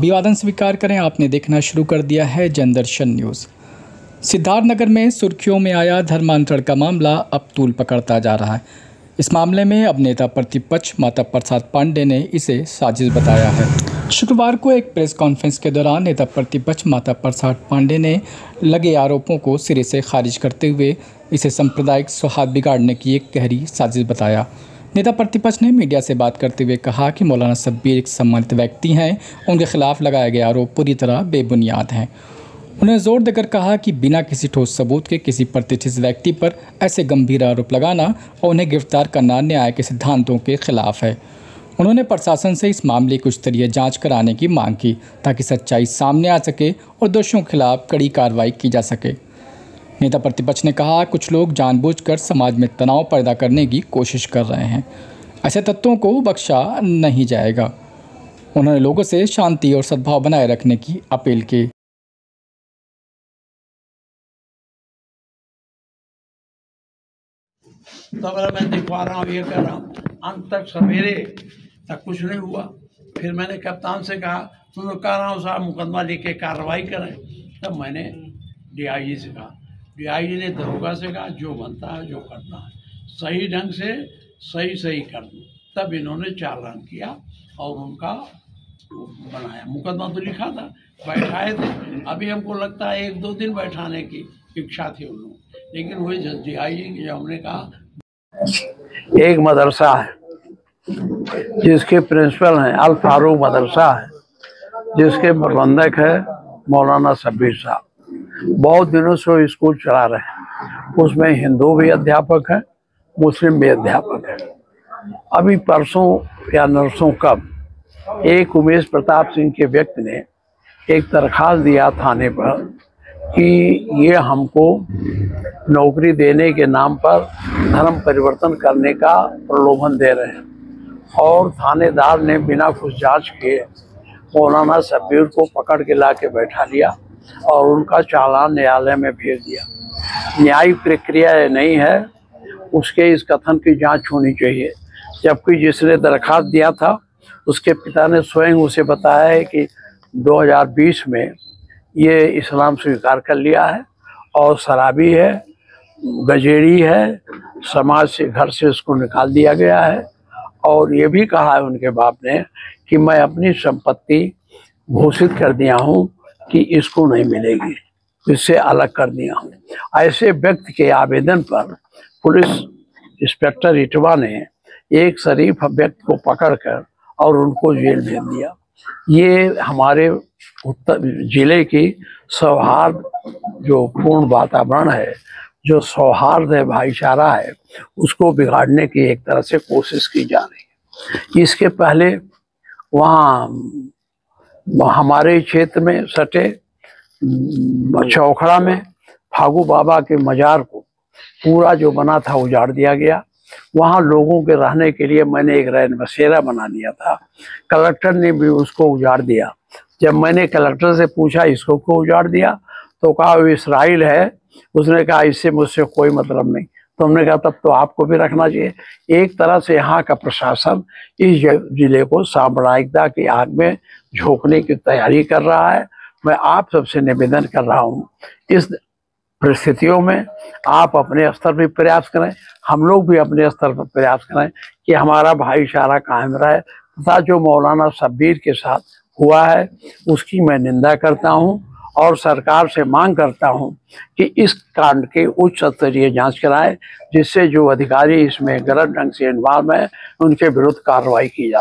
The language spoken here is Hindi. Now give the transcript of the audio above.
अभिवादन स्वीकार करें। आपने देखना शुरू कर दिया है जनदर्शन न्यूज़। सिद्धार्थनगर में सुर्खियों में आया धर्मांतरण का मामला अब तूल पकड़ता जा रहा है। इस मामले में अब नेता प्रतिपक्ष माता प्रसाद पांडे ने इसे साजिश बताया है। शुक्रवार को एक प्रेस कॉन्फ्रेंस के दौरान नेता प्रतिपक्ष माता प्रसाद पांडे ने लगे आरोपों को सिरे से खारिज करते हुए इसे सांप्रदायिक सौहार्द बिगाड़ने की एक गहरी साजिश बताया। नेता प्रतिपक्ष ने मीडिया से बात करते हुए कहा कि मौलाना शब्बीर एक सम्मानित व्यक्ति हैं, उनके खिलाफ लगाए गए आरोप पूरी तरह बेबुनियाद हैं। उन्होंने जोर देकर कहा कि बिना किसी ठोस सबूत के किसी प्रतिष्ठित व्यक्ति पर ऐसे गंभीर आरोप लगाना और उन्हें गिरफ्तार करना न्याय के सिद्धांतों के खिलाफ है। उन्होंने प्रशासन से इस मामले की उच्चस्तरीय जांच कराने की मांग की ताकि सच्चाई सामने आ सके और दोषियों के खिलाफ कड़ी कार्रवाई की जा सके। नेता प्रतिपक्ष ने कहा, कुछ लोग जानबूझकर समाज में तनाव पैदा करने की कोशिश कर रहे हैं। ऐसे तत्वों को बख्शा नहीं जाएगा। उन्होंने लोगों से शांति और सद्भाव बनाए रखने की अपील की। तो मैं दिखवा रहा हूँ, ये कर रहा हूँ, अंत तक सवेरे तक कुछ नहीं हुआ। फिर मैंने कप्तान से कहा, तुम लोग कह रहा हूँ साहब मुकदमा लेके कार्रवाई करें। तब मैंने डीआईजी से कहा, डीआईजी ने दरोगा से कहा जो बनता है जो करना है सही ढंग से सही कर दो। तब इन्होंने चालान किया और उनका बनाया। मुकदमा तो लिखा था, बैठाए थे। अभी हमको लगता है 1-2 दिन बैठाने की इच्छा थी उन लोगों, लेकिन वही डीआईजी जब हमने कहा, एक मदरसा है जिसके प्रिंसिपल हैं अल फारूक मदरसा है, जिसके प्रबंधक है मौलाना शब्बीर साहब। बहुत दिनों से वो स्कूल चला रहे हैं। उसमें हिंदू भी अध्यापक हैं, मुस्लिम भी अध्यापक हैं। अभी परसों या नरसों कब एक उमेश प्रताप सिंह के व्यक्ति ने एक दरखास्त दिया थाने पर कि ये हमको नौकरी देने के नाम पर धर्म परिवर्तन करने का प्रलोभन दे रहे हैं। और थानेदार ने बिना कुछ जांच किए मौलाना शब्बीर को पकड़ के ला के बैठा लिया और उनका चालान न्यायालय में भेज दिया। न्यायिक प्रक्रिया नहीं है, उसके इस कथन की जांच होनी चाहिए। जबकि जिसने दरखास्त दिया था उसके पिता ने स्वयं उसे बताया है कि 2020 में ये इस्लाम स्वीकार कर लिया है और शराबी है, गजेड़ी है, समाज से घर से उसको निकाल दिया गया है। और ये भी कहा है उनके बाप ने कि मैं अपनी संपत्ति घोषित कर दिया हूँ कि इसको नहीं मिलेगी, इससे अलग कर दिया हूँ। ऐसे व्यक्ति के आवेदन पर पुलिस इंस्पेक्टर इटवा ने एक शरीफ व्यक्ति को पकड़कर और उनको जेल भेज दिया। ये हमारे उत्तर जिले की सौहार्द जो पूर्ण वातावरण है, जो सौहार्द है, भाईचारा है, उसको बिगाड़ने की एक तरह से कोशिश की जा रही है। इसके पहले वहाँ हमारे क्षेत्र में सटे चौखड़ा में फागू बाबा के मजार को पूरा जो बना था उजाड़ दिया गया। वहाँ लोगों के रहने के लिए मैंने एक रैन बसेरा बना दिया था। कलेक्टर ने भी उसको उजाड़ दिया। जब मैंने कलेक्टर से पूछा इसको क्यों उजाड़ दिया, तो कहा वो इसराइल है। उसने कहा इससे मुझसे कोई मतलब नहीं। तो हमने कहा तब तो आपको भी रखना चाहिए। एक तरह से यहाँ का प्रशासन इस जिले को साम्प्रदायिकता की आग में झोंकने की तैयारी कर रहा है। मैं आप सबसे निवेदन कर रहा हूँ, इस परिस्थितियों में आप अपने स्तर पर प्रयास करें, हम लोग भी अपने स्तर पर प्रयास करें कि हमारा भाईचारा कायम रहे। तथा जो मौलाना शब्बीर के साथ हुआ है उसकी मैं निंदा करता हूं और सरकार से मांग करता हूं कि इस कांड के उच्च स्तरीय जांच कराएं, जिससे जो अधिकारी इसमें गलत ढंग से इन्वॉल्व है उनके विरुद्ध कार्रवाई की जाए।